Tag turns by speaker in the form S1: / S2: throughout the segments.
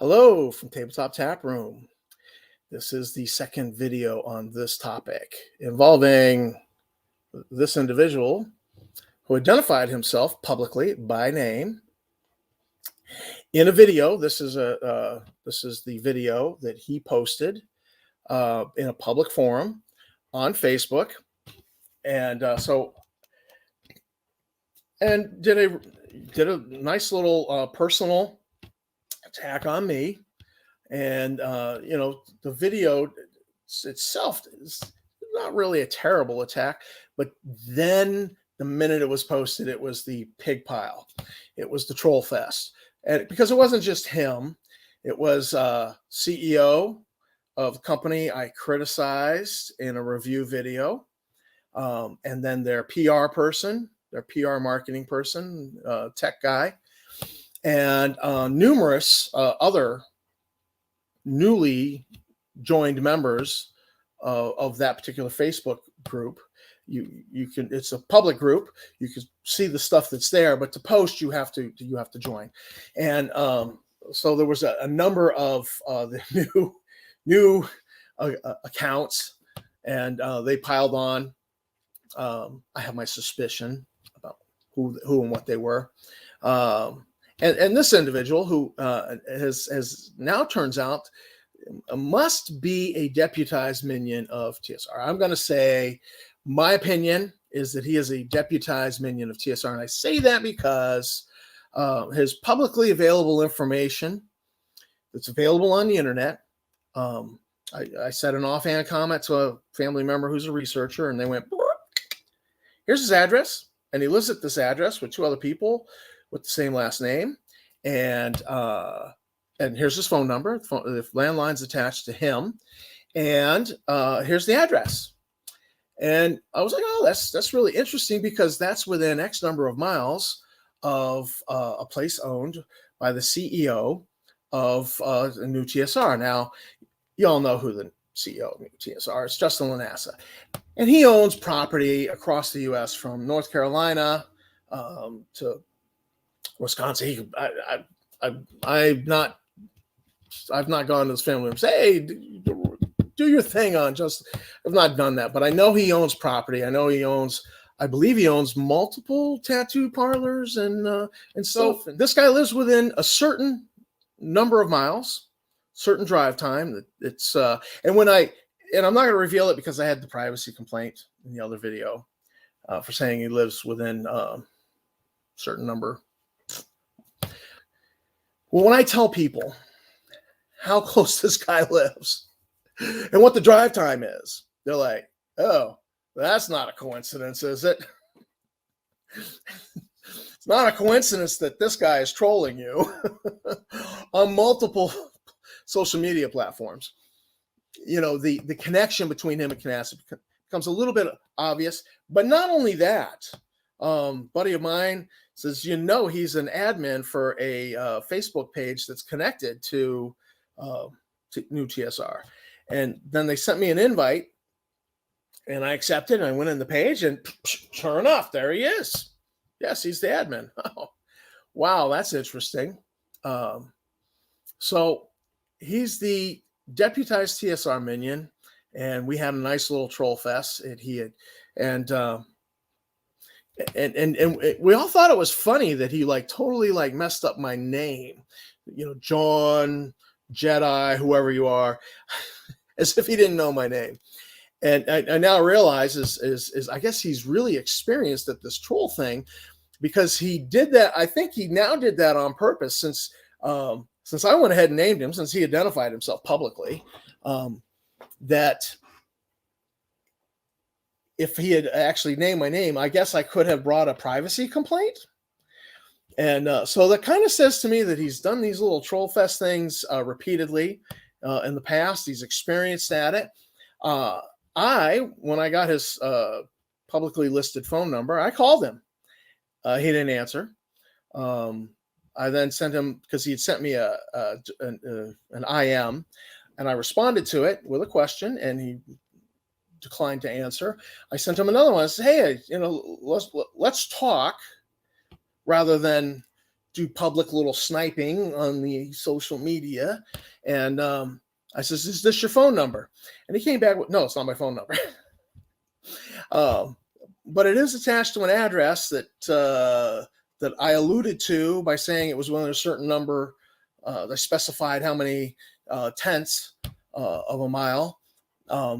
S1: Hello from Tabletop Taproom. This is the second video on this topic involving this individual who identified himself publicly by name in a video. This is the video that he posted in a public forum on Facebook, and did a nice little personal attack on me. And the video itself is not really a terrible attack, but then the minute it was posted, it was the pig pile. It was the troll fest. And because it wasn't just him, it was CEO of the company I criticized in a review video, and then their PR person, their PR marketing person, tech guy, and numerous other newly joined members of that particular Facebook group. You can, it's a public group. You can see the stuff that's there, but to post you have to join. And so there was a number of the new accounts, and they piled on. I have my suspicion about who and what they were. And this individual who has now turns out must be a deputized minion of TSR. I'm going to say my opinion is that he is a deputized minion of TSR. And I say that because his publicly available information that's available on the internet. I said an offhand comment to a family member who's a researcher, and they went, here's his address. And he lives at this address with two other people with the same last name, and here's his phone number. The landline's attached to him, and here's the address. And I was like, oh, that's really interesting, because that's within X number of miles of a place owned by the CEO of the new TSR. Now, you all know who the CEO of new TSR is, Justin Lanassa, and he owns property across the U.S. from North Carolina to Wisconsin. I've not gone to his family and say, hey, do your thing on just. I've not done that, but I know he owns property. I know I believe he owns multiple tattoo parlors and stuff. And this guy lives within a certain number of miles, certain drive time. It's and I'm not going to reveal it because I had the privacy complaint in the other video for saying he lives within a certain number. Well, when I tell people how close this guy lives and what the drive time is, they're like, oh, that's not a coincidence, is it? It's not a coincidence that this guy is trolling you on multiple social media platforms. The connection between him and Canassa becomes a little bit obvious. But not only that, buddy of mine says, he's an admin for a Facebook page that's connected to new TSR. And then they sent me an invite, and I accepted, and I went in the page, and sure enough, there he is. Yes, he's the admin. Oh, wow, that's interesting. So he's the deputized TSR minion, and we had a nice little troll fest. And we all thought it was funny that he totally messed up my name, John, Jedi, whoever you are, as if he didn't know my name. And I now realize is I guess he's really experienced at this troll thing, because he did that. I think he now did that on purpose, since I went ahead and named him, since he identified himself publicly, that if he had actually named my name, I guess I could have brought a privacy complaint. And so that kind of says to me that he's done these little troll fest things repeatedly in the past. He's experienced at it. When I got his publicly listed phone number, I called him. He didn't answer. I then sent him, because he had sent me an IM, and I responded to it with a question, and he declined to answer. I sent him another one. I said, hey, let's talk, rather than do public little sniping on the social media. And I says, "Is this your phone number?" And he came back with, "No, it's not my phone number." But it is attached to an address that I alluded to by saying it was within a certain number. They specified how many tenths of a mile, a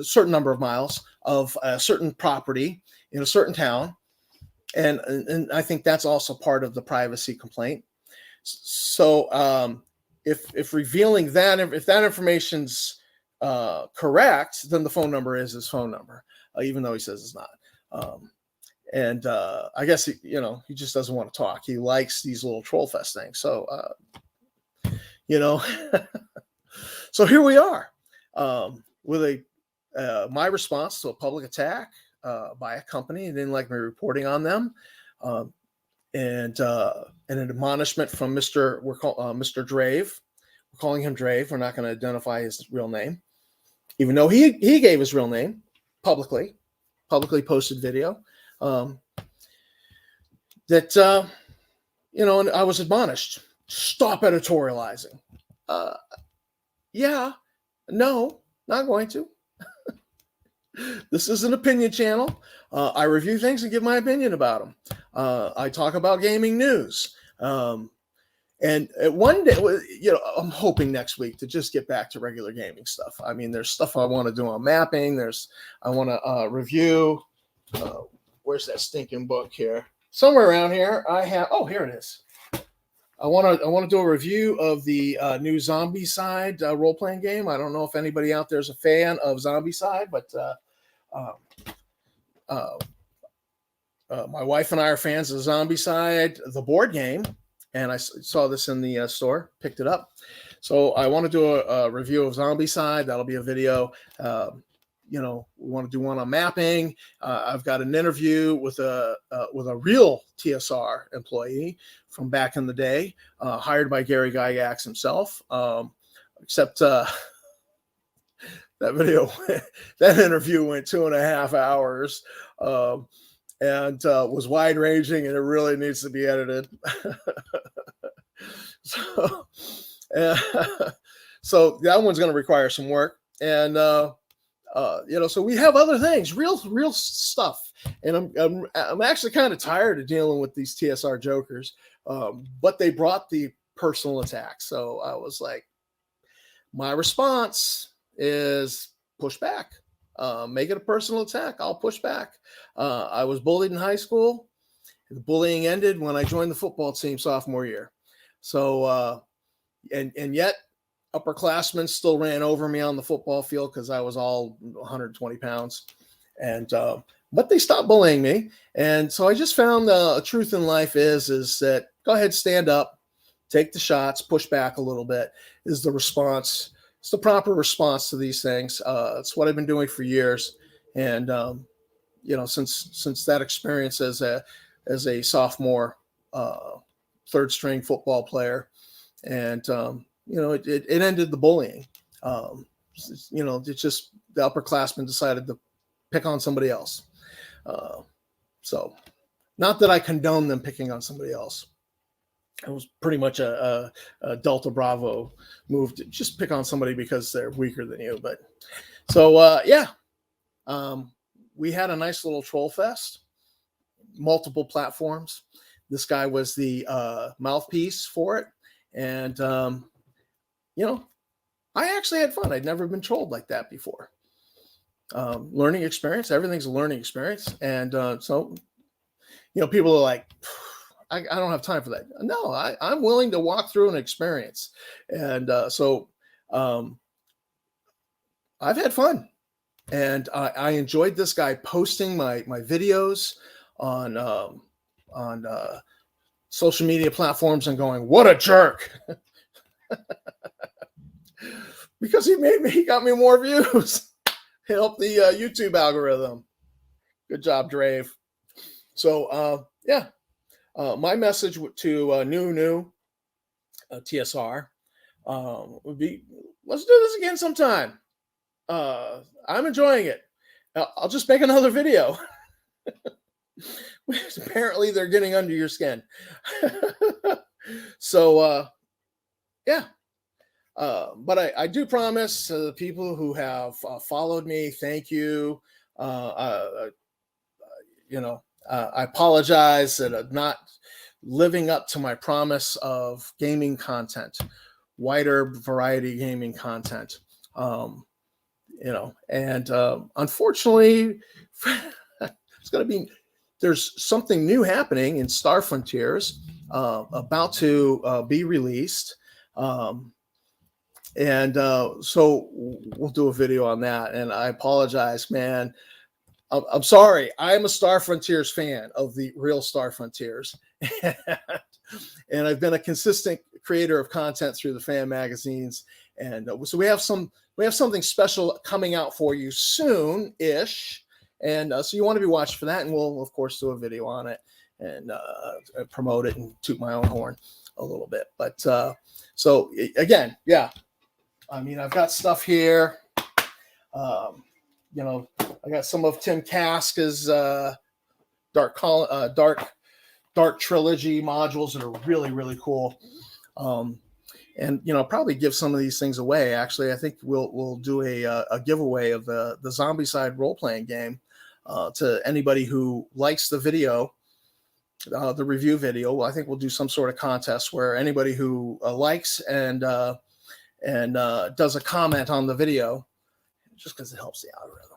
S1: certain number of miles of a certain property in a certain town. And I think that's also part of the privacy complaint. So if revealing that, if that information's correct, then the phone number is his phone number, even though he says it's not. And I guess he just doesn't want to talk. He likes these little troll fest things. So so here we are with my response to a public attack by a company who didn't like me reporting on them, and an admonishment from Mr. Drave. We're calling him Drave. We're not going to identify his real name, even though he gave his real name publicly posted video. That and I was admonished, stop editorializing. Yeah, no, not going to. This is an opinion channel. I review things and give my opinion about them. I talk about gaming news. And one day, I'm hoping next week to just get back to regular gaming stuff. I mean, there's stuff I want to do on mapping. I want to review. Where's that stinking book here? Somewhere around here. Here it is. I want to do a review of the new Zombieside role-playing game. I don't know if anybody out there is a fan of Zombieside, but my wife and I are fans of Zombieside, the board game, and I saw this in the store, picked it up. So I want to do a review of Zombieside. That'll be a video. We want to do one on mapping. I've got an interview with a real TSR employee from back in the day, hired by Gary Gygax himself. Except that interview went 2.5 hours, and was wide ranging, and it really needs to be edited. So that one's going to require some work, and so we have other things, real stuff, and I'm actually kind of tired of dealing with these TSR jokers, but they brought the personal attack, so I was like, my response is push back, make it a personal attack. I'll push back. I was bullied in high school. The bullying ended when I joined the football team sophomore year. So and yet upperclassmen still ran over me on the football field because I was all 120 pounds. And but they stopped bullying me. And so I just found the truth in life is that go ahead, stand up, take the shots, push back a little bit is the response. It's the proper response to these things. It's what I've been doing for years. And since that experience as a sophomore third string football player, and it ended the bullying. It's just the upperclassmen decided to pick on somebody else. So not that I condone them picking on somebody else. It was pretty much a Delta Bravo move to just pick on somebody because they're weaker than you. But so, we had a nice little troll fest, multiple platforms. This guy was the mouthpiece for it. And, I actually had fun. I'd never been trolled like that before. Learning experience. Everything's a learning experience. And so people are like, I don't have time for that. No, I'm willing to walk through an experience. And so I've had fun. And I enjoyed this guy posting my videos on social media platforms and going, what a jerk. Because he got me more views. He helped the YouTube algorithm. Good job, Drave. So, my message to new TSR would be, let's do this again sometime. I'm enjoying it. I'll just make another video. Apparently they're getting under your skin. So yeah. But I do promise the people who have followed me, thank you. I apologize that I'm not living up to my promise of gaming content, wider variety gaming content. And unfortunately, it's going to be, there's something new happening in Star Frontiers, about to be released. So we'll do a video on that. And I apologize, man. I'm sorry. I'm a Star Frontiers fan of the real Star Frontiers. And I've been a consistent creator of content through the fan magazines. And so we have something special coming out for you soon-ish. And so you want to be watching for that. And we'll, of course, do a video on it and promote it and toot my own horn a little bit. But so again, yeah. I mean, I've got stuff here. I got some of Tim Kaska's Dark Trilogy modules that are really, really cool. And probably give some of these things away. Actually, I think we'll do a giveaway of the Zombieside role-playing game to anybody who likes the video, the review video. Well, I think we'll do some sort of contest where anybody who likes and does a comment on the video, just because it helps the algorithm.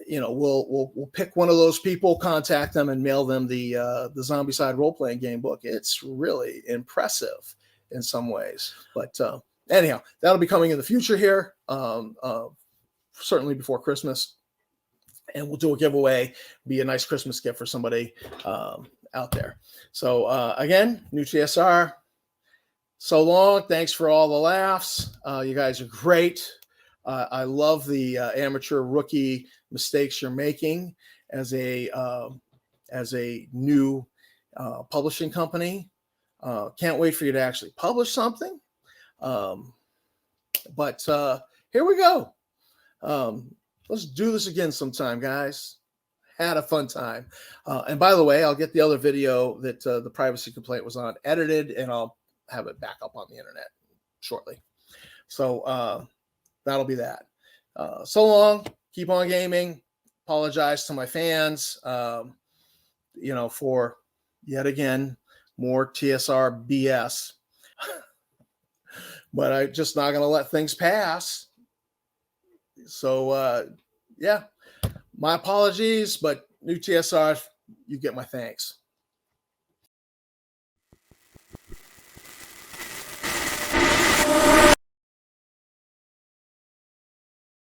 S1: We'll pick one of those people, contact them, and mail them the Zombieside role-playing game book. It's really impressive in some ways. But anyhow, that'll be coming in the future here, certainly before Christmas. And we'll do a giveaway, be a nice Christmas gift for somebody out there. So again, new TSR. So long. Thanks for all the laughs. You guys are great. I love the amateur rookie mistakes you're making as a new publishing company. Can't wait for you to actually publish something. But here we go. Let's do this again sometime, guys. Had a fun time. And by the way, I'll get the other video that the privacy complaint was on edited, and I'll have it back up on the internet shortly. So that'll be that. So long. Keep on gaming. Apologize to my fans, for yet again more TSR BS. But I'm just not going to let things pass. So yeah, my apologies, but new TSR, you get my thanks.